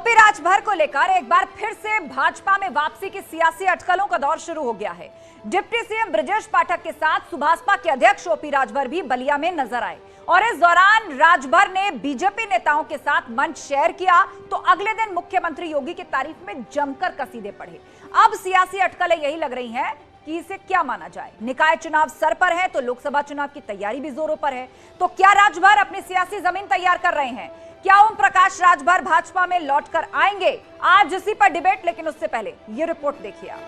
OP Rajbhar को लेकर एक बार फिर से भाजपा में वापसी की सियासी अटकलों का दौर शुरू हो गया है। डिप्टी सीएम ब्रजेश पाठक के साथ सुभाषपा के अध्यक्ष ओपी राजभर भी बलिया में नजर आए और इस दौरान राजभर ने बीजेपी नेताओं के साथ मंच शेयर किया तो अगले दिन मुख्यमंत्री योगी की तारीफ में जमकर कसीदे पढ़े। अब सियासी अटकलें यही लग रही हैं कि इसे क्या माना जाए। निकाय चुनाव सर पर है तो लोकसभा चुनाव की तैयारी भी जोरों पर है। तो क्या राजभर अपनी सियासी जमीन तैयार कर रहे हैं? क्या ओम प्रकाश राजभर भाजपा में लौटकर आएंगे? आज इसी पर डिबेट, लेकिन उससे पहले ये रिपोर्ट देखिए आप।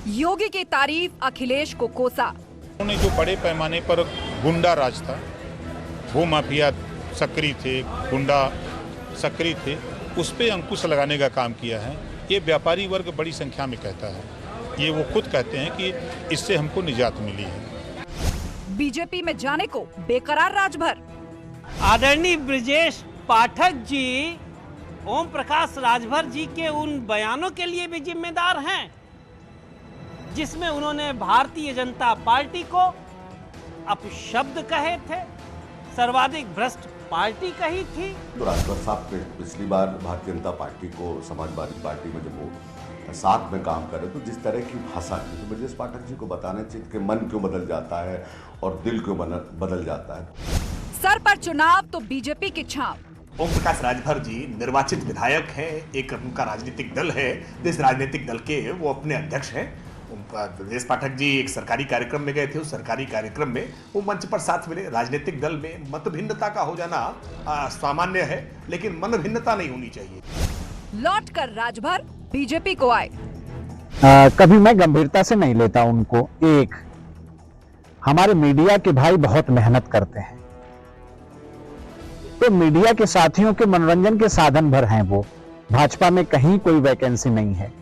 योगी की तारीफ अखिलेश को कोसा। उन्होंने जो बड़े पैमाने पर गुंडा राज था, भू माफिया सक्रिय थे, गुंडा सक्रिय थे, उस पर अंकुश लगाने का काम किया है। ये व्यापारी वर्ग बड़ी संख्या में कहता है, ये वो खुद कहते हैं कि इससे हमको निजात मिली है। बीजेपी में जाने को बेकरार राजभर। आदरणीय ब्रजेश पाठक जी ओम प्रकाश राजभर जी के उन बयानों के लिए भी जिम्मेदार हैं जिसमें उन्होंने भारतीय जनता पार्टी को अपशब्द कहे थे, सर्वाधिक भ्रष्ट पार्टी कही थी। तो राजभर साहब पिछली बार भारतीय जनता पार्टी को समाजवादी पार्टी में जब वो साथ में काम करे तो जिस तरह की भाषा की, तो ब्रजेश पाठक जी को बताना चाहिए कि मन क्यों बदल जाता है और दिल क्यों बदल जाता है। सर पर चुनाव तो बीजेपी की छाप। ओम प्रकाश राजभर जी निर्वाचित विधायक हैं, एक उनका राजनीतिक दल है, इस राजनीतिक दल के वो अपने अध्यक्ष हैं। ब्रजेश पाठक जी एक सरकारी कार्यक्रम में गए थे, उस सरकारी कार्यक्रम में वो मंच पर साथ मिले। राजनीतिक दल में मत भिन्नता का हो जाना सामान्य है, लेकिन मन भिन्नता नहीं होनी चाहिए। लौट कर राजभर बीजेपी को आए। कभी मैं गंभीरता से नहीं लेता उनको। एक हमारे मीडिया के भाई बहुत मेहनत करते हैं, तो मीडिया के साथियों के मनोरंजन के साधन भर हैं वो। भाजपा में कहीं कोई वैकेंसी नहीं है।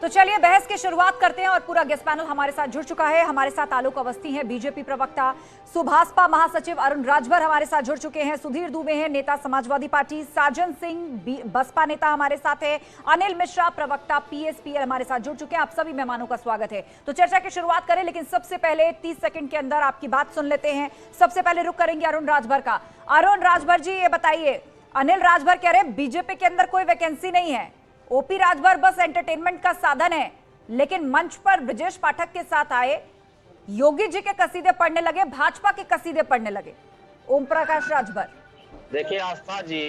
तो चलिए बहस की शुरुआत करते हैं और पूरा गेस्ट पैनल हमारे साथ जुड़ चुका है। हमारे साथ आलोक अवस्थी हैं, बीजेपी प्रवक्ता, सुभाषपा महासचिव अरुण राजभर हमारे साथ जुड़ चुके हैं, सुधीर दुबे हैं, नेता समाजवादी पार्टी, साजन सिंह बसपा नेता हमारे साथ है, अनिल मिश्रा प्रवक्ता पीएसपीएल हमारे साथ जुड़ चुके हैं। आप सभी मेहमानों का स्वागत है। तो चर्चा की शुरुआत करें, लेकिन सबसे पहले 30 सेकंड के अंदर आपकी बात सुन लेते हैं। सबसे पहले रुख करेंगे अरुण राजभर का। अरुण राजभर जी, ये बताइए, अनिल राजभर कह रहे हैं बीजेपी के अंदर कोई वैकेंसी नहीं है, ओपी राजभर बस एंटरटेनमेंट का साधन है, लेकिन मंच पर ब्रजेश पाठक के साथ आए, योगी जी के कसीदे पढ़ने लगे, भाजपा के कसीदे पढ़ने लगे। ओम प्रकाश राजभर, देखिए आस्था जी,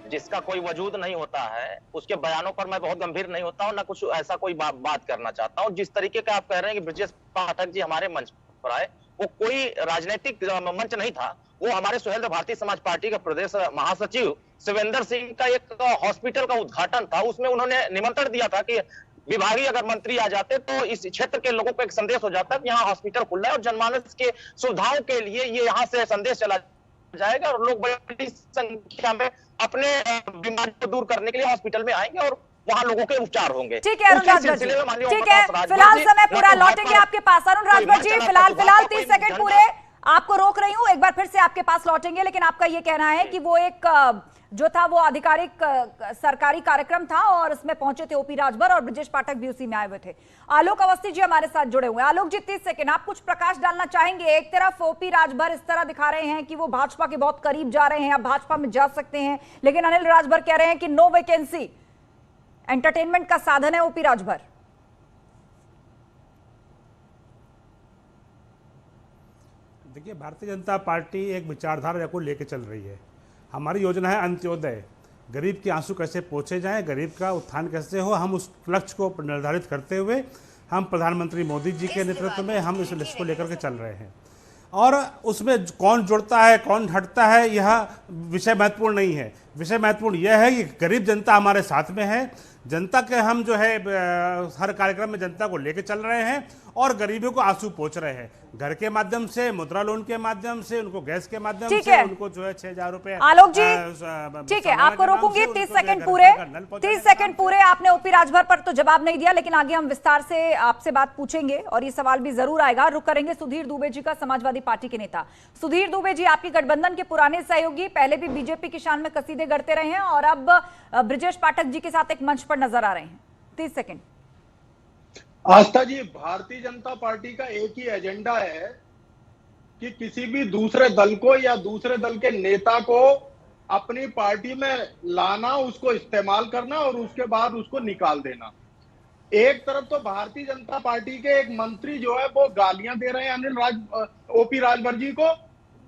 जिसका कोई वजूद नहीं होता है उसके बयानों पर मैं बहुत गंभीर नहीं होता हूं, ना कुछ ऐसा कोई बात करना चाहता हूं। जिस तरीके का आप कह रहे हैं कि ब्रजेश पाठक जी हमारे मंच पर आए, वो कोई राजनीतिक मंच नहीं था, वो हमारे सुहेलदेव भारतीय समाज पार्टी का प्रदेश महासचिव शिवेंद्र सिंह का एक हॉस्पिटल का उद्घाटन था। उसमें उन्होंने निमंत्रण दिया था कि विभागीय अगर मंत्री आ जाते तो इस क्षेत्र के लोगों को एक संदेश हो जाता कि यहाँ हॉस्पिटल खुल रहा है और जनमानस के सुविधाओं के लिए ये यहाँ से संदेश चला जाएगा और लोग बड़ी संख्या में अपने बीमारी को दूर करने के लिए हॉस्पिटल में आएंगे और वहाँ लोगों के उपचार होंगे। ठीक है अरुण राजभर जी, ठीक है, फिलहाल समय पूरा लौटेंगे आपके पास। अरुण राजभर जी, फिलहाल 30 सेकंड पूरे आपको रोक रही हूं, एक बार फिर से आपके पास लौटेंगे, लेकिन आपका ये कहना है कि वो एक जो था वो आधिकारिक सरकारी कार्यक्रम था और उसमें पहुंचे थे ओपी राजभर और ब्रजेश पाठक भी उसी में आए हुए थे। आलोक अवस्थी जी हमारे साथ जुड़े हुए हैं। आलोक जी, 30 सेकंड, आप कुछ प्रकाश डालना चाहेंगे? एक तरफ ओपी राजभर इस तरह दिखा रहे हैं कि वो भाजपा के बहुत करीब जा रहे हैं, अब भाजपा में जा सकते हैं, लेकिन अनिल राजभर कह रहे हैं कि नो वैकेंसी, एंटरटेनमेंट का साधन है ओपी राजभर। देखिए, भारतीय जनता पार्टी एक विचारधारा को लेकर चल रही है। हमारी योजना है अंत्योदय, गरीब के आंसू कैसे पोंछे जाएं, गरीब का उत्थान कैसे हो। हम उस लक्ष्य को निर्धारित करते हुए हम प्रधानमंत्री मोदी जी के नेतृत्व में हम इस लक्ष्य को लेकर के चल रहे हैं और उसमें कौन जुड़ता है कौन हटता है यह विषय महत्वपूर्ण नहीं है। विषय महत्वपूर्ण यह है कि गरीब जनता हमारे साथ में है, जनता के हम जो है हर कार्यक्रम में जनता को लेके चल रहे हैं और गरीबों को आंसू पोंछ रहे हैं, घर के माध्यम से, मुद्रा लोन के माध्यम से, उनको गैस के माध्यम से, उनको जो है 6,000 रुपए। आलोक जी ठीक है, आपको रोकूंगी 30 सेकंड पूरे। 30 सेकंड पूरे। आपने ओपी राजभर पर तो जवाब नहीं दिया, लेकिन आगे हम विस्तार से आपसे बात पूछेंगे और ये सवाल भी जरूर आएगा। रुक करेंगे सुधीर दुबे जी का, समाजवादी पार्टी के नेता। सुधीर दुबे जी, आपके गठबंधन के पुराने सहयोगी, पहले भी बीजेपी की शान में कसीदे गढ़ते रहे हैं और अब ब्रजेश पाठक जी के साथ एक मंच पर नजर आ रहे हैं। 30 सेकंड। आस्था जी, भारतीय जनता पार्टी का एक ही एजेंडा है कि किसी भी दूसरे दल को या दूसरे दल के नेता को अपनी पार्टी में लाना, उसको इस्तेमाल करना और उसके बाद उसको निकाल देना। एक तरफ तो भारतीय जनता पार्टी के एक मंत्री जो है वो गालियां दे रहे हैं ओपी राजभर जी को,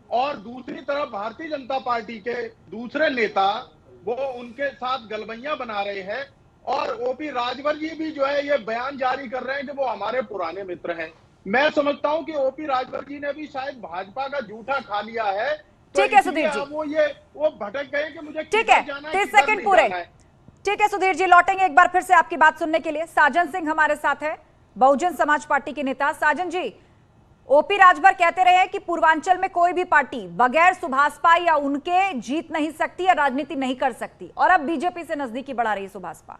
और दूसरी तरफ भारतीय जनता पार्टी के दूसरे नेता वो उनके साथ गलबैयां बना रहे हैं और ओपी राजभर जी भी जो है ये बयान जारी कर रहे हैं कि वो हमारे पुराने मित्र हैं। मैं समझता हूं कि ओपी राजभर जी ने भी शायद भाजपा का जूठा खा लिया है। ठीक है सुधीर जी, वो भटक गए कि मुझे ठीक है, 30 सेकंड पूरे। ठीक है सुधीर जी, लौटेंगे एक बार फिर से आपकी बात सुनने के लिए। साजन सिंह हमारे साथ है, बहुजन समाज पार्टी के नेता। साजन जी, ओपी राजभर कहते रहे हैं कि पूर्वांचल में कोई भी पार्टी बगैर सुभाषपा या उनके जीत नहीं सकती या राजनीति नहीं कर सकती, और अब बीजेपी से नजदीकी बढ़ा रही है सुभाषपा।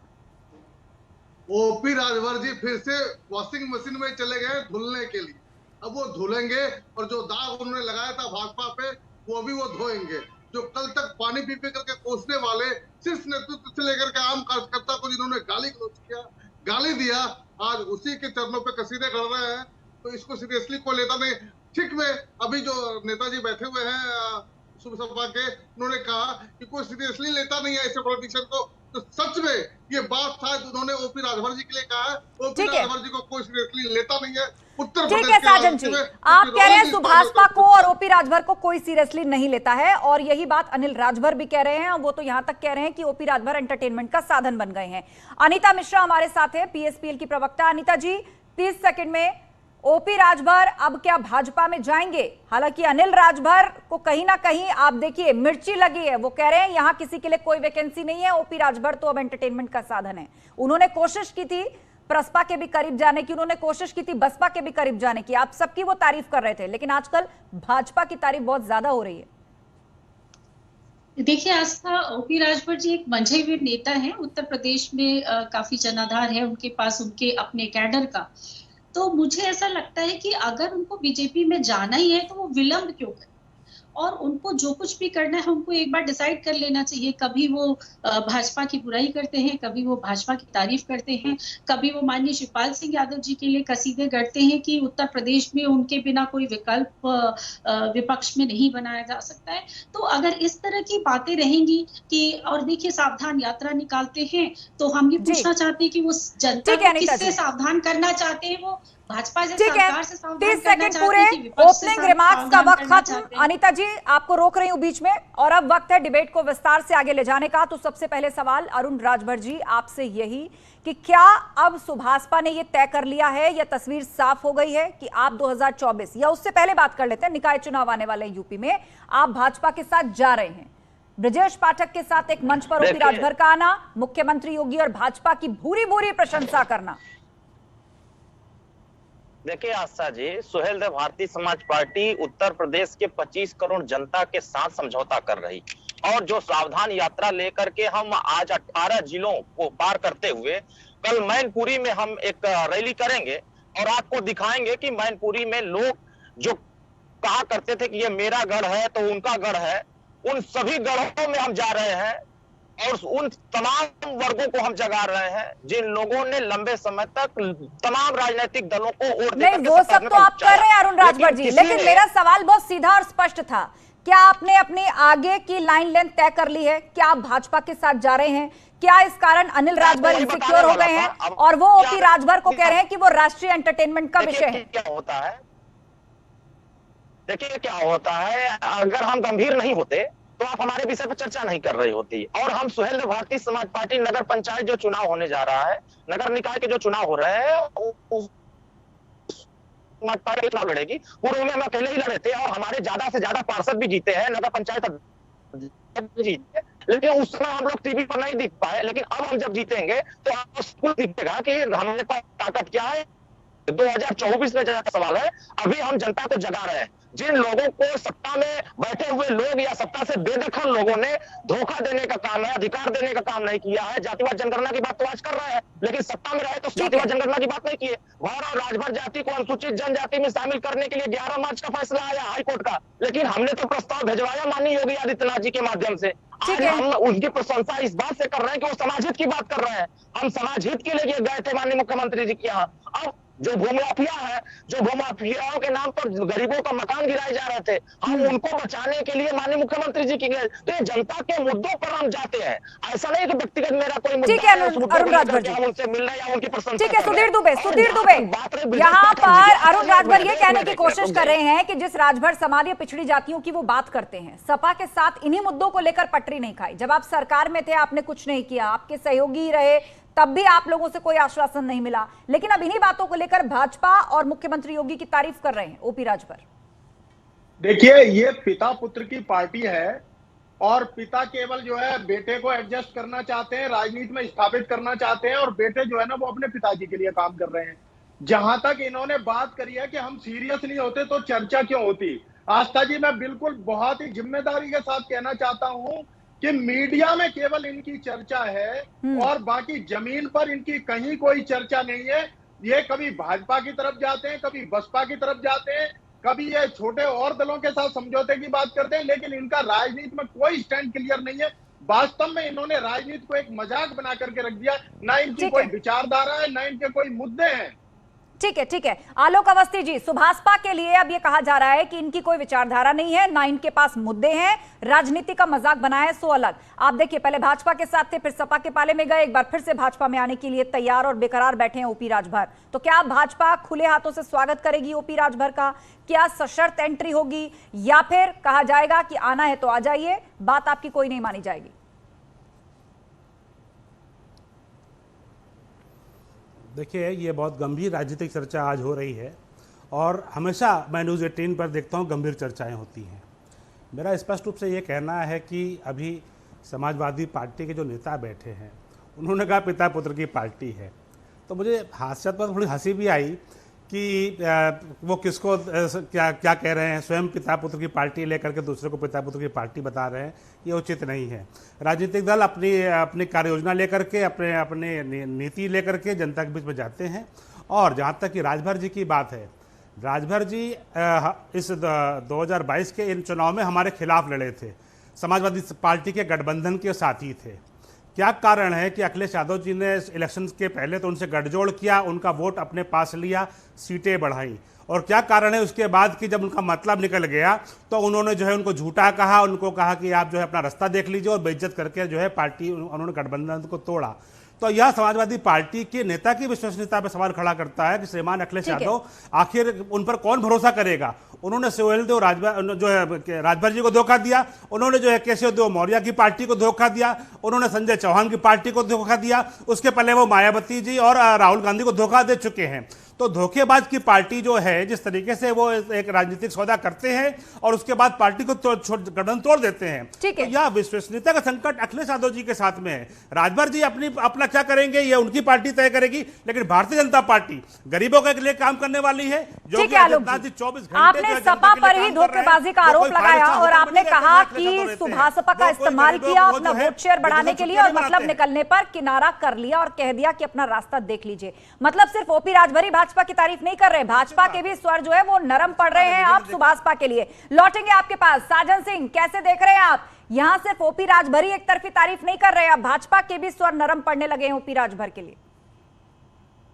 ओपी राजभर जी फिर से वॉशिंग मशीन में चले गए धुलने के लिए। अब वो धुलेंगे और जो दाग उन्होंने लगाया था भाजपा पे वो भी वो धोएंगे। जो कल तक पानी पी पी करके कोसने वाले शीर्ष नेतृत्व से लेकर के आम कार्यकर्ता को जिन्होंने गाली गलौज किया, गाली दिया, आज उसी के चरणों पे कसीदे गढ़ रहे हैं, तो इसको सीरियसली कोई लेता नहीं। ठीक में अभी जो नेताजी बैठे हुए हैं सुबह के, उन्होंने कहा कि कोई सीरियसली लेता नहीं है ऐसे पॉलिटिशियन को, तो सच में ये बात था उन्होंने ओपी राजभर जी के लिए कहा है। ओपी राजभर जी को कोई सीरियसली लेता नहीं है। उत्तर ठीक है साजन जी, आप कह रहे हैं सुभाषपा को और ओपी राजभर को कोई सीरियसली नहीं लेता है, और यही बात अनिल राजभर भी कह रहे हैं। वो तो यहां तक कह रहे हैं कि ओपी राजभर एंटरटेनमेंट का साधन बन गए हैं। अनीता मिश्रा हमारे साथ है, पीएसपीएल की प्रवक्ता। अनीता जी, 30 सेकंड में, ओपी राजभर अब क्या भाजपा में जाएंगे? हालांकि अनिल राजभर को कहीं ना कहीं आप देखिए मिर्ची लगी है, वो कह रहे हैं यहां किसी के लिए कोई वैकेंसी नहीं है, ओपी राजभर तो अब एंटरटेनमेंट का साधन है। उन्होंने कोशिश की थी प्रसपा के भी करीब जाने की, उन्होंने कोशिश की थी बसपा के भी करीब जाने की, आप सबकी वो तारीफ कर रहे थे, लेकिन आजकल भाजपा की तारीफ बहुत ज्यादा हो रही है। देखिए आस्था, ओपी राजभर जी एक मंझे हुए नेता हैं, उत्तर प्रदेश में काफी जनाधार है उनके पास, उनके अपने कैडर का। तो मुझे ऐसा लगता है कि अगर उनको बीजेपी में जाना ही है तो वो विलंब क्यों करें, और उनको जो कुछ भी करना है उनको एक बार डिसाइड कर लेना चाहिए। कभी वो भाजपा की बुराई करते हैं, कभी वो भाजपा की तारीफ करते हैं, कभी वो माननीय शिवपाल सिंह यादव जी के लिए कसीदे गढ़ते हैं कि उत्तर प्रदेश में उनके बिना कोई विकल्प विपक्ष में नहीं बनाया जा सकता है। तो अगर इस तरह की बातें रहेंगी कि, और देखिए सावधान यात्रा निकालते हैं, तो हम ये पूछना चाहते हैं कि वो जनता को किससे सावधान करना चाहते हैं? वो भाजपा से सरकार से सावधान 30 सेकंड पूरे। ओपनिंग रिमार्क्स का वक्त खत्म। अनीता जी, आपको रोक रही हूं बीच में, और अब वक्त है डिबेट को विस्तार से आगे ले जाने का। तो सबसे पहले सवाल अरुण राजभर जी आपसे यही कि क्या अब सुभाषपा ने ये तय कर लिया है या तस्वीर साफ हो गई है कि आप 2024 या उससे पहले बात कर लेते हैं, निकाय चुनाव आने वाले यूपी में, आप भाजपा के साथ जा रहे हैं? ब्रजेश पाठक के साथ एक मंच पर ओपी राजभर का आना, मुख्यमंत्री योगी और भाजपा की भूरी भूरी प्रशंसा करना। देखिए आस्था जी, सुहेल देव भारतीय समाज पार्टी उत्तर प्रदेश के 25 करोड़ जनता के साथ समझौता कर रही, और जो सावधान यात्रा लेकर के हम आज 18 जिलों को पार करते हुए कल मैनपुरी में हम एक रैली करेंगे और आपको दिखाएंगे कि मैनपुरी में लोग जो कहा करते थे कि ये मेरा गढ़ है तो उनका गढ़ है, उन सभी गढ़ों में हम जा रहे हैं और उन तमाम वर्गों को हम जगा रहे हैं जिन लोगों ने लंबे समय तक तमाम राजनीतिक दलों को वोट देकर नहीं, वो सब तो आप कर रहे हैं अरुण राजभर जी, लेकिन मेरा सवाल बहुत सीधा और स्पष्ट था। क्या आपने अपने आगे की लाइन लेंथ तय कर ली है? क्या आप भाजपा के साथ जा रहे हैं? क्या इस कारण अनिल राजभर इनसिक्योर हो गए हैं और वो ओपी राजभर को कह रहे हैं कि वो राष्ट्रीय एंटरटेनमेंट का विषय है? क्या होता है, देखिए क्या होता है, अगर हम गंभीर नहीं होते तो आप हमारे विषय पर चर्चा नहीं कर रही होती। और हम सुहेल देव भारतीय समाज पार्टी नगर पंचायत जो चुनाव होने जा रहा है, नगर निकाय के जो चुनाव हो रहे हैं, समाज पार्टी चुनाव लड़ेगी। पूर्व में हम अकेले ही लड़े थे और हमारे ज्यादा से ज्यादा पार्षद भी जीते हैं, नगर पंचायत जीते, लेकिन उस समय हम लोग टीवी पर नहीं दिख पाए, लेकिन अब हम जब जीतेंगे तो आपको दिखेगा कि हमारे पास ताकत क्या है। 2024 में जगह का सवाल है, अभी हम जनता को जगा रहे हैं। जिन लोगों को सत्ता में बैठे हुए लोग या सत्ता से बेदखल लोगों ने धोखा देने का काम है, अधिकार देने का काम नहीं किया है। जातिवाद जनगणना की बात तो आज कर रहे हैं, लेकिन सत्ता में रहे तो जातिवाद जनगणना की बात नहीं किए। भौर और राजभर जाति को अनुसूचित जनजाति में शामिल करने के लिए 11 मार्च का फैसला आया हाईकोर्ट का, लेकिन हमने तो प्रस्ताव भिजवाया माननीय योगी आदित्यनाथ जी के माध्यम से। आज हम उनकी प्रशंसा इस बात से कर रहे हैं कि वो समाज हित की बात कर रहे हैं। हम समाज हित के लिए गए थे माननीय मुख्यमंत्री जी के यहाँ। अब जो भूमाफिया है, जो भूमाफियाओं के नाम पर गरीबों का मकान गिराए जा रहे थे, हम उनको बचाने के लिए माननीय मुख्यमंत्री जी की गए। तो ये जनता के मुद्दों पर हम जाते हैं, ऐसा नहीं कि व्यक्तिगत मेरा कोई मुद्दा है अरुण राजभर जी हम उनसे मिल रहे हैं या उनकी प्रशंसा। ठीक है सुधीर दुबे यहाँ पर अरुण राजभर ये कहने की कोशिश कर रहे हैं कि जिस राजभर समाज या पिछड़ी जातियों की वो बात करते हैं, सपा के साथ इन्हीं मुद्दों को लेकर पटरी नहीं खाई। जब आप सरकार में थे आपने कुछ नहीं किया, आपके सहयोगी रहे तब भी आप लोगों से कोई आश्वासन नहीं मिला, लेकिन अब इन्हीं बातों को लेकर भाजपा और मुख्यमंत्री योगी की तारीफ कर रहे हैं ओपी राजभर। देखिए, ये पिता पुत्र की पार्टी है और पिता केवल जो है बेटे को एडजस्ट करना चाहते हैं, राजनीति में स्थापित करना चाहते हैं, और बेटे जो है ना वो अपने पिताजी के लिए काम कर रहे हैं। जहां तक इन्होंने बात करी है कि हम सीरियस नहीं होते तो चर्चा क्यों होती, आस्था जी मैं बिल्कुल बहुत ही जिम्मेदारी के साथ कहना चाहता हूं कि मीडिया में केवल इनकी चर्चा है और बाकी जमीन पर इनकी कहीं कोई चर्चा नहीं है। ये कभी भाजपा की तरफ जाते हैं, कभी बसपा की तरफ जाते हैं, कभी ये छोटे और दलों के साथ समझौते की बात करते हैं, लेकिन इनका राजनीति में कोई स्टैंड क्लियर नहीं है। वास्तव में इन्होंने राजनीति को एक मजाक बना करके रख दिया, ना इनकी कोई विचारधारा है, ना इनके कोई मुद्दे हैं। ठीक है आलोक अवस्थी जी, सुभाषपा के लिए अब ये कहा जा रहा है कि इनकी कोई विचारधारा नहीं है, ना इनके पास मुद्दे हैं, राजनीति का मजाक बनाया सो अलग। आप देखिए पहले भाजपा के साथ थे, फिर सपा के पाले में गए, एक बार फिर से भाजपा में आने के लिए तैयार और बेकरार बैठे हैं ओपी राजभर। तो क्या भाजपा खुले हाथों से स्वागत करेगी ओपी राजभर का? क्या सशर्त एंट्री होगी या फिर कहा जाएगा कि आना है तो आ जाइए, बात आपकी कोई नहीं मानी जाएगी? देखिए, ये बहुत गंभीर राजनीतिक चर्चा आज हो रही है और हमेशा मैं न्यूज़ 18 पर देखता हूँ गंभीर चर्चाएं होती हैं। मेरा स्पष्ट रूप से ये कहना है कि अभी समाजवादी पार्टी के जो नेता बैठे हैं उन्होंने कहा पिता पुत्र की पार्टी है, तो मुझे हास्यास्पद पर थोड़ी हंसी भी आई कि वो किसको क्या कह रहे हैं, स्वयं पिता पुत्र की पार्टी लेकर के दूसरे को पिता पुत्र की पार्टी बता रहे हैं, ये उचित नहीं है। राजनीतिक दल अपनी कार्य योजना लेकर के अपने नीति लेकर के जनता के बीच में जाते हैं। और जहाँ तक कि राजभर जी की बात है, राजभर जी इस 2022 के इन चुनाव में हमारे खिलाफ लड़े थे, समाजवादी पार्टी के गठबंधन के साथी थे। क्या कारण है कि अखिलेश यादव जी ने इलेक्शन के पहले तो उनसे गठजोड़ किया, उनका वोट अपने पास लिया, सीटें बढ़ाई, और क्या कारण है उसके बाद कि जब उनका मतलब निकल गया तो उन्होंने जो है उनको झूठा कहा, उनको कहा कि आप जो है अपना रास्ता देख लीजिए, और बेइज्जत करके जो है पार्टी उन्होंने गठबंधन को तोड़ा। तो यह समाजवादी पार्टी के नेता की विश्वसनीयता पर सवाल खड़ा करता है कि श्रीमान अखिलेश यादव आखिर उन पर कौन भरोसा करेगा। उन्होंने सुहेलदेव जो है राजभर जी को धोखा दिया, उन्होंने जो है केशवदेव मौर्य की पार्टी को धोखा दिया, उन्होंने संजय चौहान की पार्टी को धोखा दिया, उसके पहले वो मायावती जी और राहुल गांधी को धोखा दे चुके हैं। तो धोखेबाज की पार्टी जो है, जिस तरीके से वो एक राजनीतिक सौदा करते हैं और उसके बाद पार्टी को गठन तोड़ देते हैं, तो यह विश्वसनीयता का संकट अखिलेश यादव जी के साथ में है। राजभर जी अपना क्या करेंगे ये उनकी पार्टी तय करेगी, लेकिन भारतीय जनता पार्टी गरीबों के लिए काम करने वाली है। जो 24 घंटे आपने सपा पर ही धोखेबाजी का आरोप लगाया और आपने कहा कि सुभाषपा का इस्तेमाल किया अपना वोट शेयर बढ़ाने के लिए, और मतलब निकलने पर किनारा कर लिया और कह दिया कि अपना रास्ता देख लीजिए। मतलब सिर्फ ओपी राजभर ही भाजपा की तारीफ नहीं कर रहे, भाजपा के भी स्वर जो है वो नरम पड़ रहे हैं। आप सुभाषपा के लिए लौटेंगे आपके पास। साजन सिंह, कैसे देख रहे हैं आप? यहां सिर्फ ओपी राजभर ही एक तरफी तारीफ नहीं कर रहे, अब भाजपा के भी स्वर नरम पड़ने लगे हैं ओपी राजभर के लिए।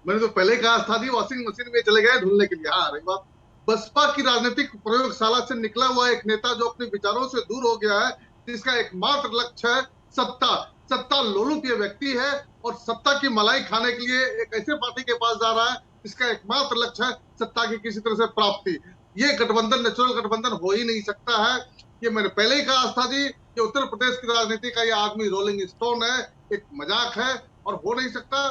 मैंने तो पहले कहा था वॉशिंग मशीन में चले गए धुलने के लिए। हाँ, रही बात बसपा की राजनीतिक प्रयोगशाला से निकला हुआ एक नेता जो अपने विचारों से दूर हो गया है, जिसका एकमात्र लक्ष्य है सत्ता लोलुप ये व्यक्ति है और सत्ता की मलाई खाने के लिए एक ऐसे पार्टी के पास जा रहा है जिसका एकमात्र लक्ष्य है सत्ता की किसी तरह से प्राप्ति। ये गठबंधन नेचुरल गठबंधन हो ही नहीं सकता है। ये मैंने पहले ही कहा आस्था जी कि उत्तर प्रदेश की राजनीति का ये आदमी रोलिंग स्टोन है, एक मजाक है और हो नहीं सकता।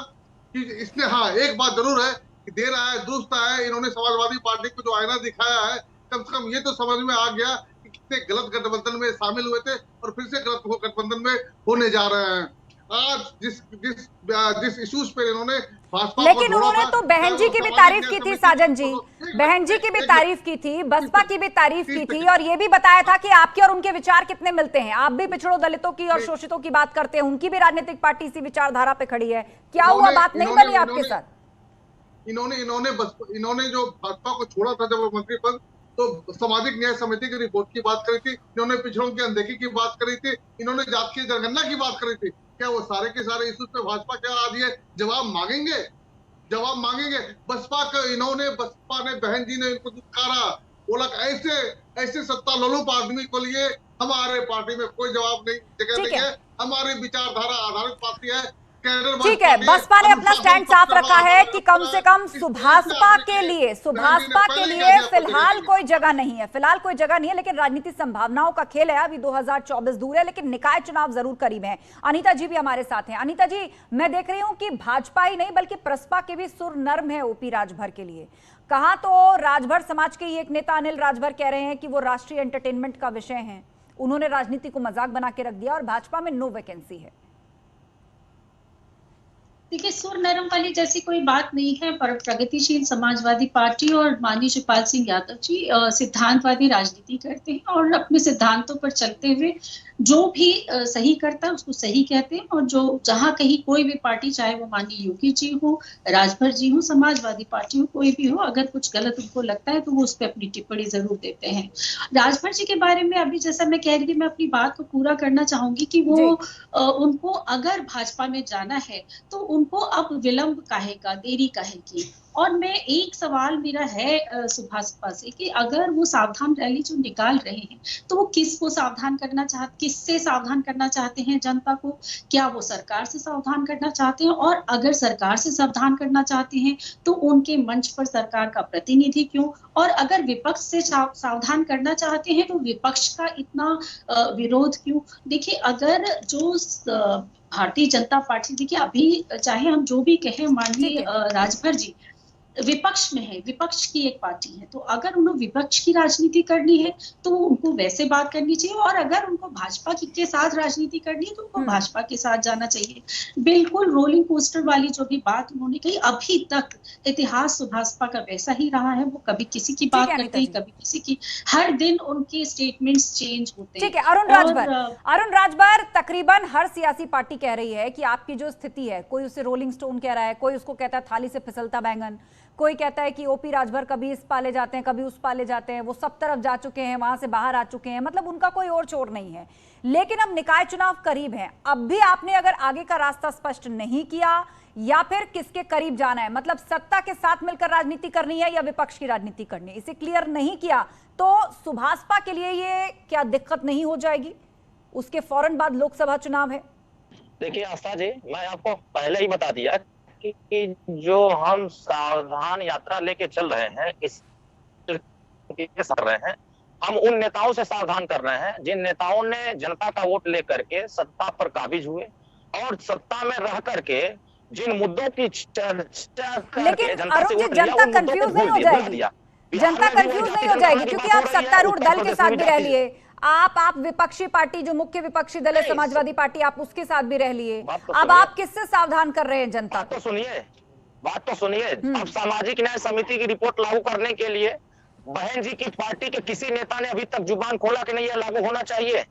कि इसने हाँ एक बात जरूर है कि दे रहा है दुरुस्त है, इन्होंने समाजवादी पार्टी को जो आईना दिखाया है, कम से कम ये तो समझ में आ गया कि कितने गलत गठबंधन में शामिल हुए थे और फिर से गलत गठबंधन में होने जा रहे हैं। आज जिस इश्यूज पे इन्होंने भाजपा, लेकिन उन्होंने तो बहन जी की भी तारीफ की थी, साजन जी, बहन जी की भी तारीफ की थी, बसपा की भी तारीफ की थी, और ये भी बताया था कि आपके और उनके विचार कितने मिलते हैं। आप भी पिछड़ों, दलितों की और शोषितों की बात करते हैं, उनकी भी राजनीतिक पार्टी इसी विचारधारा पे खड़ी है। क्या हुआ, बात नहीं बनी आपके साथ? इन्होंने जो भाजपा को छोड़ा था जब मंत्री पद, तो सामाजिक न्याय समिति की रिपोर्ट की बात करी थी, इन्होंने पिछड़ों की अनदेखी की बात करी थी, इन्होंने जातीय जनगणना की बात करी थी। क्या वो सारे के सारे इश्यूज पे भाजपा क्या आज ये जवाब मांगेंगे? बसपा ने, बहन जी ने इनको दुत्कारा, बोला ऐसे सत्ता लोलुप आदमी को लिए हमारे पार्टी में कोई जवाब नहीं, जगह नहीं है, हमारी विचारधारा आधारित पार्टी है। ठीक है, बसपा ने अपना स्टैंड साफ रखा है कि कम से कम सुभाषपा के लिए फिलहाल कोई जगह नहीं है, लेकिन राजनीतिक संभावनाओं का खेल है। अभी 2024 दूर है, लेकिन निकाय चुनाव जरूर करीब है। अनीता जी भी हमारे साथ हैं। अनीता जी, मैं देख रही हूं कि भाजपा ही नहीं बल्कि प्रसपा के भी सुर नर्म है ओपी राजभर के लिए। कहा तो राजभर समाज के ही एक नेता अनिल राजभर कह रहे हैं कि वो राष्ट्रीय एंटरटेनमेंट का विषय है, उन्होंने राजनीति को मजाक बना के रख दिया और भाजपा में नो वैकेंसी है। देखिए, सुर नरम वाली जैसी कोई बात नहीं है, पर प्रगतिशील समाजवादी पार्टी और माननीय शिवपाल सिंह यादव जी सिद्धांतवादी राजनीति करते हैं और अपने सिद्धांतों पर चलते हुए जो भी सही करता है उसको सही कहते हैं। और जो जहां कहीं कोई भी पार्टी, चाहे वो माननीय योगी जी हो, राजभर जी हो, समाजवादी पार्टी हो, कोई भी हो, अगर कुछ गलत उनको लगता है तो वो उस पर अपनी टिप्पणी जरूर देते हैं। राजभर जी के बारे में अभी जैसा मैं कह रही थी, मैं अपनी बात को पूरा करना चाहूंगी कि वो उनको अगर भाजपा में जाना है तो उनको अब विलंब काहे का, देरी काहे की। और मैं एक सवाल मेरा है सुभाषपा से कि अगर वो सावधान रैली जो निकाल रहे हैं तो वो किसको सावधान करना चाहते, किससे सावधान करना चाहते हैं जनता को? क्या वो सरकार से सावधान करना चाहते हैं? और अगर सरकार से सावधान करना चाहते हैं तो उनके मंच पर सरकार का प्रतिनिधि क्यों? और अगर विपक्ष से सावधान करना चाहते हैं तो विपक्ष का इतना विरोध क्यों? देखिए, अगर जो भारतीय जनता पार्टी, देखिए अभी चाहे हम जो भी कहें, माननीय राजभर जी विपक्ष में है, विपक्ष की एक पार्टी है, तो अगर उन्हें विपक्ष की राजनीति करनी है तो उनको वैसे बात करनी चाहिए, और अगर उनको भाजपा के साथ राजनीति करनी है तो उनको भाजपा के साथ जाना चाहिए। बिल्कुल रोलिंग कोस्टर वाली जो भी बात उन्होंने कही, अभी तक इतिहास भाजपा का वैसा ही रहा है। वो कभी किसी की बात करते हैं, कभी किसी की, हर दिन उनके स्टेटमेंट्स चेंज होते हैं। ठीक है, अरुण राजभर, तकरीबन हर सियासी पार्टी कह रही है कि आपकी जो स्थिति है, कोई उसे रोलिंग स्टोन कह रहा है, कोई उसको कहता है थाली से फिसलता बैंगन, कोई कहता है कि ओपी राजभर कभी इस पाले जाते हैं, कभी उस पाले जाते हैं, वो सब तरफ जा चुके हैं, वहां से बाहर आ चुके हैं, मतलब उनका कोई और छोर नहीं है। लेकिन अब निकाय चुनाव करीब है, अब भी आपने अगर आगे का रास्ता स्पष्ट नहीं किया या फिर किसके करीब जाना है, मतलब सत्ता के साथ मिलकर राजनीति करनी है या विपक्ष की राजनीति करनी है, इसे क्लियर नहीं किया तो सुभाषपा के लिए ये क्या दिक्कत नहीं हो जाएगी? उसके फौरन बाद लोकसभा चुनाव है। देखिए आस्था जी, मैं आपको पहले ही बता दिया कि जो हम सावधान यात्रा लेके चल रहे हैं, इस कर रहे हैं, हम उन नेताओं से सावधान कर रहे हैं जिन नेताओं ने जनता का वोट लेकर के सत्ता पर काबिज हुए और सत्ता में रह करके जिन मुद्दों की चर्चा करके जनता से वोट लिया, जनता कंफ्यूज नहीं हो जाएगी, जनता कंफ्यूज नहीं हो जाएगी, क्योंकि आप सत्तारूढ़ दल के साथ भी रह लिए, आप विपक्षी पार्टी जो मुख्य विपक्षी दल है समाजवादी पार्टी, आप उसके साथ भी रह लिए। अब आप किससे सावधान कर रहे हैं जनता? बात तो सुनिए। अब सामाजिक न्याय समिति की रिपोर्ट लागू करने के लिए बहन जी की पार्टी के किसी नेता ने अभी तक जुबान खोला कि नहीं ये लागू होना चाहिए।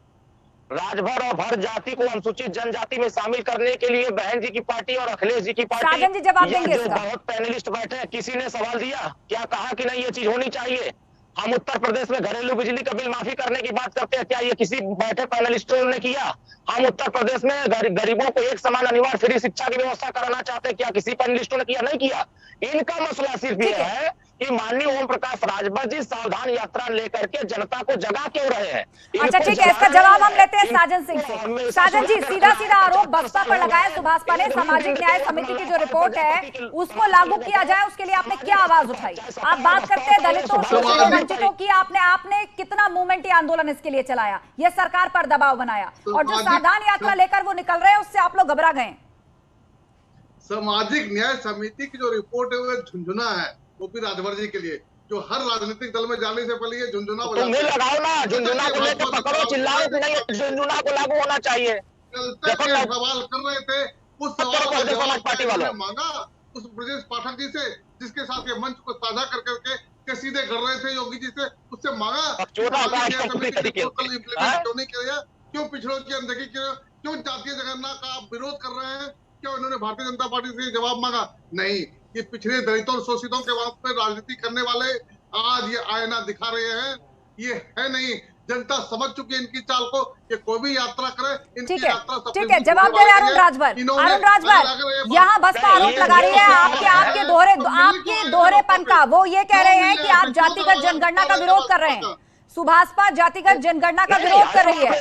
राजभर और भर जाति को अनुसूचित जनजाति में शामिल करने के लिए बहन जी की पार्टी और अखिलेश जी की पार्टी, जी जवाब देंगे जो बहुत पैनलिस्ट बैठे हैं, किसी ने सवाल दिया क्या, कहा कि नहीं ये चीज होनी चाहिए? हम उत्तर प्रदेश में घरेलू बिजली का बिल माफी करने की बात करते हैं, क्या ये किसी बैठे पैनलिस्टों ने किया? हम उत्तर प्रदेश में गरीबों को एक समान अनिवार्य फ्री शिक्षा की व्यवस्था कराना चाहते हैं, क्या किसी पैनलिस्टों ने किया? नहीं किया। इनका मसला सिर्फ ये है कि माननीय ओम प्रकाश राजभर जी सावधान यात्रा लेकर के जनता को जगा क्यों रहे हैं। अच्छा ठीक है, इसका जवाब हम लेते हैं साजन सिंह से। साजन जी, सीधा सीधा आरोप बसपा पर लगाया सुभाषपा ने, सामाजिक न्याय समिति की जो रिपोर्ट है उसको लागू किया जाए, उसके लिए आपने क्या आवाज उठाई? आप बात करते हैं दलितों, शोषितों, वंचितों की, आपने कितना मूवमेंट या आंदोलन इसके लिए चलाया, ये सरकार पर दबाव बनाया, और जो सावधान यात्रा लेकर वो निकल रहे हैं उससे आप लोग घबरा गए। सामाजिक न्याय समिति की जो रिपोर्ट है वो झुंझुना है ओपी राजभर जी के लिए। जो हर राजनीतिक दल में जाने से पहले ये झुंझुना तुम भी लगाओ ना, झुंझुना को लेकर पकड़ो, चिल्लाओ कि नहीं, झुंझुना को लागू होना चाहिए। सवाल कर रहे थे, उस सवाल का जवाब पार्टी वालों मांगा उस ब्रजेश पाठक जी से, जिसके साथ ये मंच को साझा कर करके के सीधे कर रहे थे योगी जी से, उससे मांगा क्यों नहीं किया, क्यों पिछड़ों की अनदेखी, क्यों जातीय जनगणना का आप विरोध कर रहे हैं, क्या उन्होंने भारतीय जनता पार्टी से जवाब मांगा? नहीं, ये पिछड़े दलितों और शोषितों के वाद में राजनीति करने वाले आज ये आईना दिखा रहे हैं, ये है नहीं। जनता समझ चुकी है इनकी चाल को, ये कोई भी यात्रा करे इनकी यात्रा सब ठीक है। जवाब दे अरुण राजभर। अरुण राजभर यहाँ बसपा आरोप लगा रही है आपके दोहरेपन का। वो ये कह रहे हैं कि आप जातिगत जनगणना का विरोध कर रहे हैं, सुभाषपा जातिगत जनगणना का विरोध कर रही है।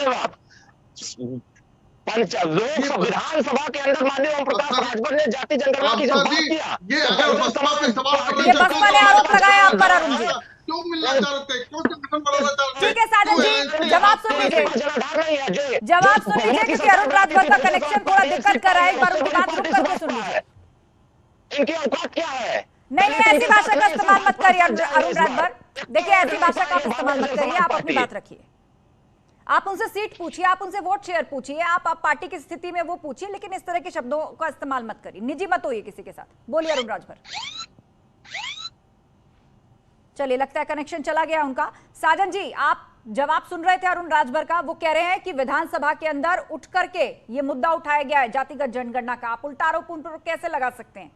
विधानसभा के अंदर माननीय ओम प्रकाश राजभर ने जाति जनगणना की जब बात किया, ये बसपा ने आरोप लगाया आप पर अरुण जी। क्यों मिलना चाहते, क्यों संगठन बनाना चाहते? ठीक है साजन जी, जवाब सुन लीजिए क्योंकि अरुण राजभर का कनेक्शन थोड़ा दिक्कत कर रहा है। एक बार उनकी बात रुक करके सुन लीजिए। इनकी औकात क्या है? नहीं, ऐसी भाषा का इस्तेमाल मत करिए अरुण राजभर। देखिए, ऐसी भाषा का इस्तेमाल मत करिए, आप अपनी बात रखिए। आप उनसे सीट पूछिए, आप उनसे वोट शेयर पूछिए, आप पार्टी की स्थिति में वो पूछिए, लेकिन इस तरह के शब्दों का इस्तेमाल मत करिए, निजी मत होइए किसी के साथ। बोलिए अरुण राजभर। चलिए, लगता है कनेक्शन चला गया उनका। साजन जी, आप जवाब सुन रहे थे अरुण राजभर का। वो कह रहे हैं कि विधानसभा के अंदर उठ करके ये मुद्दा उठाया गया है जातिगत जनगणना का। आप उल्टा आरोप उन पर कैसे लगा सकते हैं?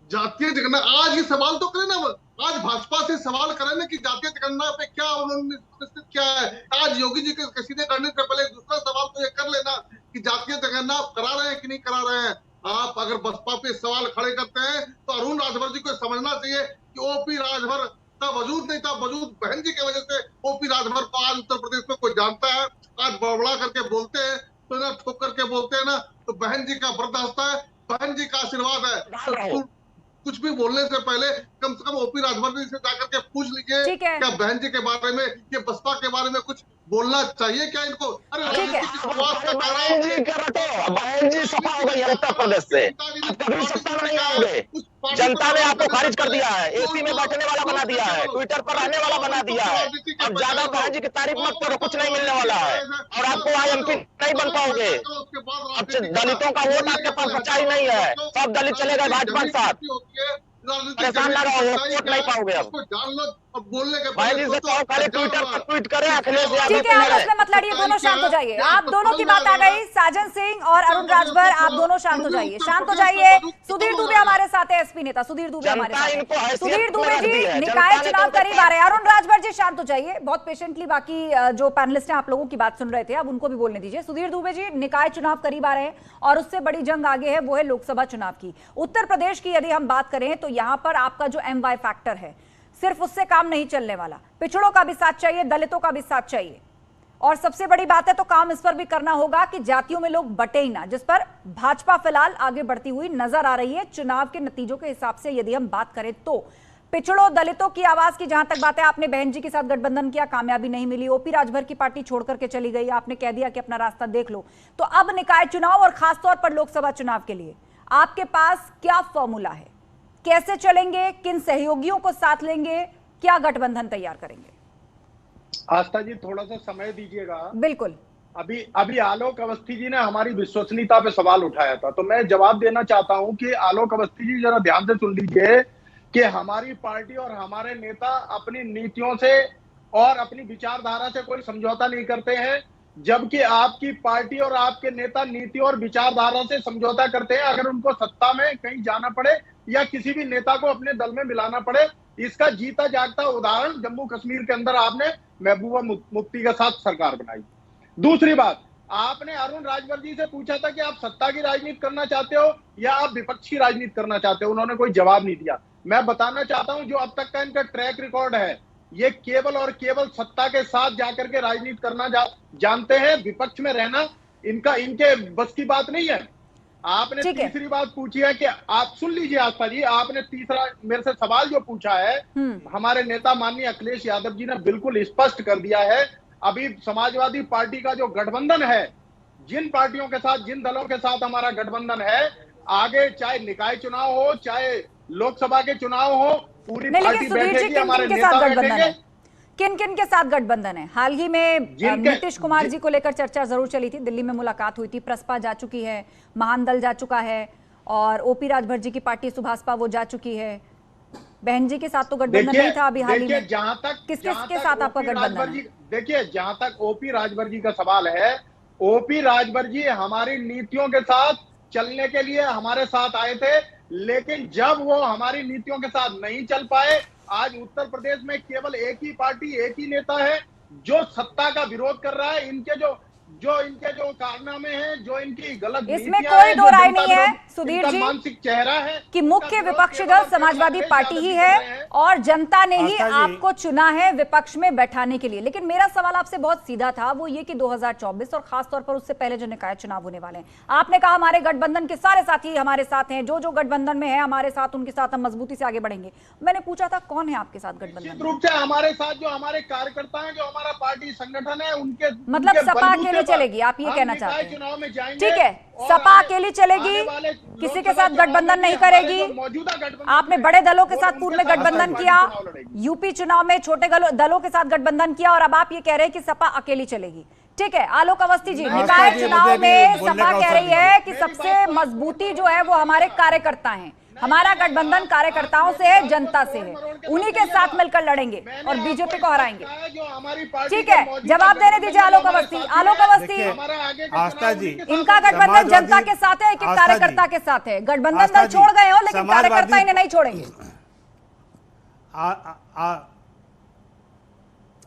जातीय जनगणना आज ये सवाल तो करें ना, आज भाजपा से सवाल करें ना कि जातीय जनगणना पे क्या उन्होंने क्या है। आज योगी जी के सीधे करने से पहले दूसरा सवाल तो ये कर लेना कि जातीय जनगणना आप करा रहे हैं कि नहीं करा रहे हैं। आप अगर बसपा पे सवाल खड़े करते हैं तो अरुण राजभर जी को समझना चाहिए कि ओपी राजभर का वजूद नहीं था, वजूद बहन जी की वजह से ओपी राजभर को आज उत्तर प्रदेश में कोई जानता है। आज बड़बड़ा करके बोलते हैं तो ना, ठोक करके बोलते हैं ना, तो बहन जी का बर्दाश्त है, बहन जी का आशीर्वाद है। तो कुछ भी बोलने से पहले कम से कम ओपी राजभर जी से जाकर के पूछ लीजिए क्या बहन जी के बारे में, ये बसपा के बारे में कुछ बोलना चाहिए क्या इनको? अरे बहन जी सफा हो गई उत्तर प्रदेश से, कभी सत्ता में नहीं आओगे। जनता ने आपको खारिज कर दिया है, एसी में बैठने वाला बना दिया है, ट्विटर पर रहने वाला बना दिया है। अब ज्यादा बहन जी की तारीफ मत करो, कुछ नहीं मिलने वाला है और आपको एमपी नहीं बन पाओगे। अब दलितों का वोट आपके पास बचा ही नहीं है, सब दलित चले गए भाजपा के साथ। परेशान ना रहो, वोट नहीं पाओगे। अब ट्विटर पर ट्वीट करें अखिलेश यादव। ठीक है, आपस में मत लड़िए, दोनों शांत हो जाइए। आप दोनों की बात आ गई, साजन सिंह और अरुण राजभर, आप दोनों शांत हो जाइए, शांत हो जाइए। सुधीर दुबे हमारे साथ है, एसपी नेता सुधीर दुबे हमारे साथ है। सुधीर दुबे जी, निकाय चुनाव करीब आ रहे हैं। अरुण राजभर जी शांत हो जाइए, बहुत पेशेंटली बाकी जो पैनलिस्ट हैं आप लोगों की बात सुन रहे थे, अब उनको भी बोलने दीजिए। सुधीर दुबे जी, निकाय चुनाव करीब आ रहे हैं और उससे बड़ी जंग आगे है, वो है लोकसभा चुनाव की। उत्तर प्रदेश की यदि हम बात करें तो यहाँ पर आपका जो MY फैक्टर है, सिर्फ उससे काम नहीं चलने वाला, पिछड़ों का भी साथ चाहिए, दलितों का भी साथ चाहिए। और सबसे बड़ी बात है तो काम इस पर भी करना होगा कि जातियों में लोग बटे ही ना, जिस पर भाजपा फिलहाल आगे बढ़ती हुई नजर आ रही है। चुनाव के नतीजों के हिसाब से यदि हम बात करें तो पिछड़ों दलितों की आवाज की जहां तक बात है, आपने बहन जी के साथ गठबंधन किया, कामयाबी नहीं मिली, ओपी राजभर की पार्टी छोड़ करके चली गई, आपने कह दिया कि अपना रास्ता देख लो। तो अब निकाय चुनाव और खासतौर पर लोकसभा चुनाव के लिए आपके पास क्या फॉर्मूला है? कैसे चलेंगे? किन सहयोगियों को साथ लेंगे? क्या गठबंधन तैयार करेंगे? आस्था जी, थोड़ा सा समय दीजिएगा। बिल्कुल। अभी आलोक अवस्थी जी ने हमारी विश्वसनीयता पे सवाल उठाया था, तो मैं जवाब देना चाहता हूं कि आलोक अवस्थी जी जरा ध्यान से सुन लीजिए कि हमारी पार्टी और हमारे नेता अपनी नीतियों से और अपनी विचारधारा से कोई समझौता नहीं करते हैं, जबकि आपकी पार्टी और आपके नेता नीति और विचारधारा से समझौता करते हैं। अगर उनको सत्ता में कहीं जाना पड़े या किसी भी नेता को अपने दल में मिलाना पड़े, इसका जीता जागता उदाहरण जम्मू कश्मीर के अंदर आपने महबूबा मुफ्ती के साथ सरकार बनाई। दूसरी बात, आपने अरुण राजभर जी से पूछा था कि आप सत्ता की राजनीति करना चाहते हो या आप विपक्ष की राजनीति करना चाहते हो, उन्होंने कोई जवाब नहीं दिया। मैं बताना चाहता हूं जो अब तक का इनका ट्रैक रिकॉर्ड है, ये केवल और केवल सत्ता के साथ जाकर के राजनीति करना जानते हैं, विपक्ष में रहना इनके बस की बात नहीं है। आपने तीसरी बात पूछी है कि आप सुन लीजिए आस्था जी, आपने तीसरा मेरे से सवाल जो पूछा है, हमारे नेता माननीय अखिलेश यादव जी ने बिल्कुल स्पष्ट कर दिया है। अभी समाजवादी पार्टी का जो गठबंधन है, जिन पार्टियों के साथ, जिन दलों के साथ हमारा गठबंधन है, आगे चाहे निकाय चुनाव हो, चाहे लोकसभा के चुनाव हो, पूरी नहीं, पार्टी लेकिन सुधीर जी बैठेगी, किन हमारे किन के नेता साथ गठबंधन बैठेंगे। है? किन किन के साथ गठबंधन है? हाल ही में नीतीश कुमार जी को लेकर चर्चा जरूर चली थी, दिल्ली में मुलाकात हुई थी, प्रसपा जा चुकी है, महान दल जा चुका है, और ओपी राजभर जी की पार्टी सुभाषपा वो जा चुकी है। बहन जी के साथ तो गठबंधन नहीं था अभी हाल ही में। जहां तक किसके साथ आपका गठबंधन है? देखिए, जहां तक ओपी राजभर जी का सवाल है, ओपी राजभर जी हमारी नीतियों के साथ चलने के लिए हमारे साथ आए थे, लेकिन जब वो हमारी नीतियों के साथ नहीं चल पाए, आज उत्तर प्रदेश में केवल एक ही पार्टी, एक ही नेता है जो सत्ता का विरोध कर रहा है। इनके जो कारनामे हैं, जो इनकी गलत इसमें कोई दो राय नहीं है सुधीर जी मानसिक चेहरा है कि मुख्य विपक्षी दल समाजवादी पार्टी ही है और जनता ने ही आपको चुना है विपक्ष में बैठाने के लिए। लेकिन मेरा सवाल आपसे बहुत सीधा था, वो ये कि 2024 और खासतौर पर उससे पहले जो निकाय चुनाव होने वाले हैं, आपने कहा हमारे गठबंधन के सारे साथी हमारे साथ हैं, जो गठबंधन में है हमारे साथ, उनके साथ हम मजबूती से आगे बढ़ेंगे। मैंने पूछा था कौन है आपके साथ गठबंधन? निश्चित रूप से हमारे साथ जो हमारे कार्यकर्ता हैं, जो हमारा पार्टी संगठन है, उनके मतलब सपा अकेली चलेगी, आप ये कहना चाहते हैं? चुनाव में जाएंगे। ठीक है, सपा अकेली चलेगी, किसी के साथ गठबंधन नहीं करेगी। आपने बड़े दलों के साथ पूर्व में गठबंधन किया, यूपी चुनाव में छोटे दलों के साथ गठबंधन किया, और अब आप ये कह रहे हैं कि सपा अकेली चलेगी। ठीक है, आलोक अवस्थी जी, निकाय चुनाव में सपा कह रही है कि सबसे मजबूती जो है वो हमारे कार्यकर्ता हैं, हमारा गठबंधन कार्यकर्ताओं से है, जनता से है, उन्हीं के साथ मिलकर लड़ेंगे और बीजेपी को हराएंगे। ठीक है, जवाब देने दीजिए आलोक अवस्थी। आलोक अवस्थी, आस्था जी, इनका गठबंधन जनता के साथ है, एक कार्यकर्ता के साथ है। गठबंधन दल छोड़ गए हो, लेकिन कार्यकर्ता इन्हें नहीं छोड़ेंगे।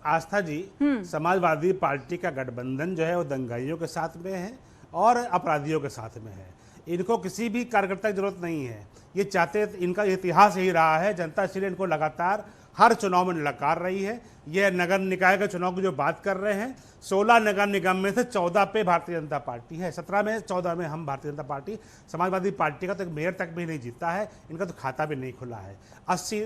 आस्था जी, समाजवादी पार्टी का गठबंधन जो है वो दंगाइयों के साथ में है और अपराधियों के साथ में है। इनको किसी भी कार्यकर्ता की जरूरत नहीं है, ये चाहते, इनका इतिहास यही रहा है, जनता इसलिए इनको लगातार हर चुनाव में ललकार रही है। ये नगर निकाय के चुनाव की जो बात कर रहे हैं, 16 नगर निगम में से 14 पे भारतीय जनता पार्टी है, 17 में 14 में हम भारतीय जनता पार्टी। समाजवादी पार्टी का तो एक मेयर तक भी नहीं जीता है, इनका तो खाता भी नहीं खुला है। 80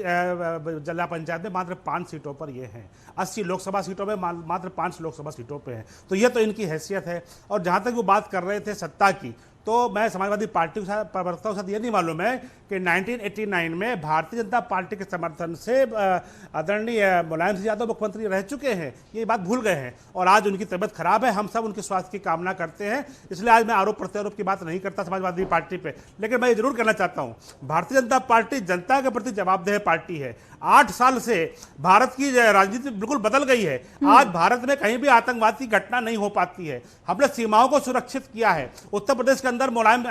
जिला पंचायत में मात्र 5 सीटों पर ये हैं, 80 लोकसभा सीटों में मात्र 5 लोकसभा सीटों पर हैं। तो ये तो इनकी हैसियत है। और जहाँ तक वो बात कर रहे थे सत्ता की, तो मैं समाजवादी पार्टी के साथ प्रवक्ताओं के साथ ये नहीं मालूम है कि 1989 में भारतीय जनता पार्टी के समर्थन से आदरणीय मुलायम सिंह यादव मुख्यमंत्री रह चुके हैं, ये बात भूल गए हैं। और आज उनकी तबीयत खराब है, हम सब उनके स्वास्थ्य की कामना करते हैं, इसलिए आज मैं आरोप प्रत्यारोप की बात नहीं करता समाजवादी पार्टी पे। लेकिन मैं ये जरूर कहना चाहता हूँ, भारतीय जनता पार्टी जनता के प्रति जवाबदेह पार्टी है। 8 साल से भारत की राजनीति बिल्कुल बदल गई है। आज भारत में कहीं भी आतंकवाद की घटना नहीं हो पाती है, हमने सीमाओं को सुरक्षित किया है। उत्तर प्रदेश के अंदर मुलायम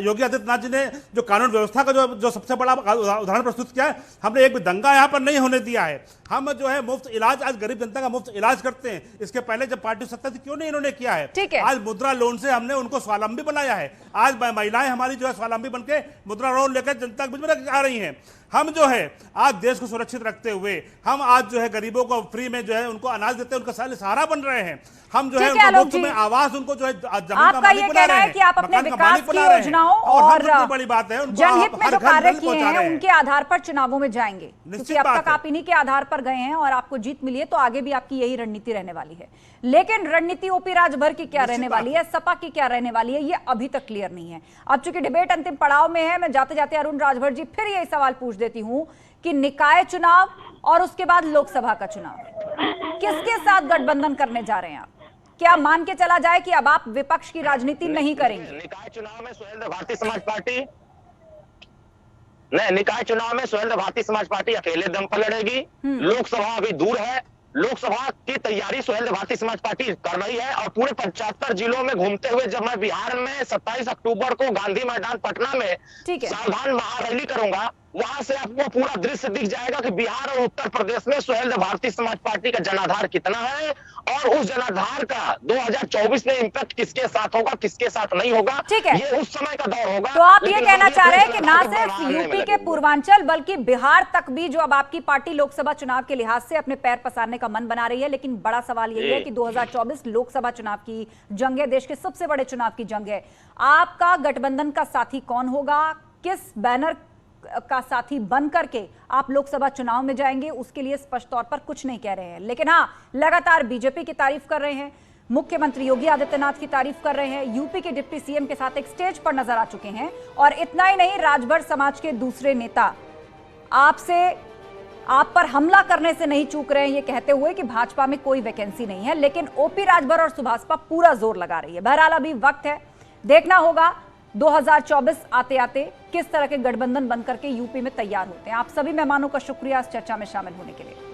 योगी आदित्यनाथ जी ने जो कानून व्यवस्था का जो सबसे बड़ा उदाहरण प्रस्तुत किया है, हमने एक भी दंगा यहाँ पर नहीं होने दिया है। हम जो है मुफ्त इलाज, आज गरीब जनता का मुफ्त इलाज करते हैं। इसके पहले जब पार्टी सत्ता थी क्यों नहीं इन्होंने किया है? आज मुद्रा लोन से हमने उनको स्वावलंबी बनाया है। आज महिलाएं हमारी जो है स्वावलंबी बनके मुद्रा लोन लेकर जनता के बीच में आ रही हैं। हम जो है आज देश को सुरक्षित रखते हुए हम आज जो है गरीबों को फ्री में जो है उनको अनाज देते हैं, उनका सहारा बन रहे हैं। हम जो है उनको मुफ्त में आवास, उनको जो है जमीन का मालिक बना रहे हैं, कि आप अपने विकास की योजनाओं और बड़ी बात है जनहित में जो कार्य किए हैं उनके आधार पर चुनावों में जाएंगे, क्योंकि अब तक आप इन्हीं के आधार पर गए हैं और आपको जीत मिली है, तो आगे भी आपकी यही रणनीति रहने वाली है। लेकिन रणनीति ओपी राजभर की क्या रहने वाली है, सपा की क्या रहने वाली है, ये अभी तक क्लियर नहीं है। अब चूंकि डिबेट अंतिम पड़ाव में है, मैं जाते जाते अरुण राजभर जी फिर यही सवाल पूछ देती हूं कि निकाय चुनाव और उसके बाद लोकसभा का चुनाव, किसके साथ गठबंधन करने जा रहे हैं आप? क्या मान के चला जाए कि अब आप विपक्ष की राजनीति नहीं करेंगे? निकाय चुनाव में सुहेलदेव भारतीय समाज पार्टी नहीं, निकाय चुनाव में सुहेलदेव भारतीय समाज पार्टी अकेले दम पर लड़ेगी। लोकसभा अभी दूर है, लोकसभा की तैयारी सुहेलदेव भारतीय समाज पार्टी कर रही है। और पूरे 75 जिलों में घूमते हुए जब मैं बिहार में 27 अक्टूबर को गांधी मैदान पटना में सावधान महारैली करूंगा, वहां से आपको पूरा दृश्य दिख जाएगा कि बिहार और उत्तर प्रदेश में सुहेलदेव भारतीय समाज पार्टी का जनाधार कितना है और उस जनाधार का 2024 में इंपैक्ट किसके साथ होगा, किसके साथ नहीं होगा, ये उस समय का दौर होगा। तो आप ये कहना चाह रहे हैं कि ना सिर्फ यूपी के पूर्वांचल बल्कि बिहार तक भी जो अब आपकी पार्टी लोकसभा चुनाव के लिहाज से अपने पैर पसारने का मन बना रही है। लेकिन बड़ा सवाल यही है कि 2024 लोकसभा चुनाव की जंग है, देश के सबसे बड़े चुनाव की जंग है। आपका गठबंधन का साथी कौन होगा, किस बैनर का साथी बन करके आप लोकसभा चुनाव में जाएंगे, उसके लिए स्पष्ट तौर पर कुछ नहीं कह रहे हैं। लेकिन हाँ, लगातार बीजेपी की तारीफ कर रहे हैं, मुख्यमंत्री योगी आदित्यनाथ की तारीफ कर रहे हैं, यूपी के डिप्टी सीएम के साथ एक स्टेज पर नजर आ चुके हैं। और इतना ही नहीं, राजभर समाज के दूसरे नेता आपसे आप पर हमला करने से नहीं चूक रहे हैं, ये कहते हुए कि भाजपा में कोई वैकेंसी नहीं है, लेकिन ओपी राजभर और सुभाषपा पूरा जोर लगा रही है। बहरहाल अभी वक्त है, देखना होगा 2024 आते आते किस तरह के गठबंधन बनकर के यूपी में तैयार होते हैं। आप सभी मेहमानों का शुक्रिया इस चर्चा में शामिल होने के लिए।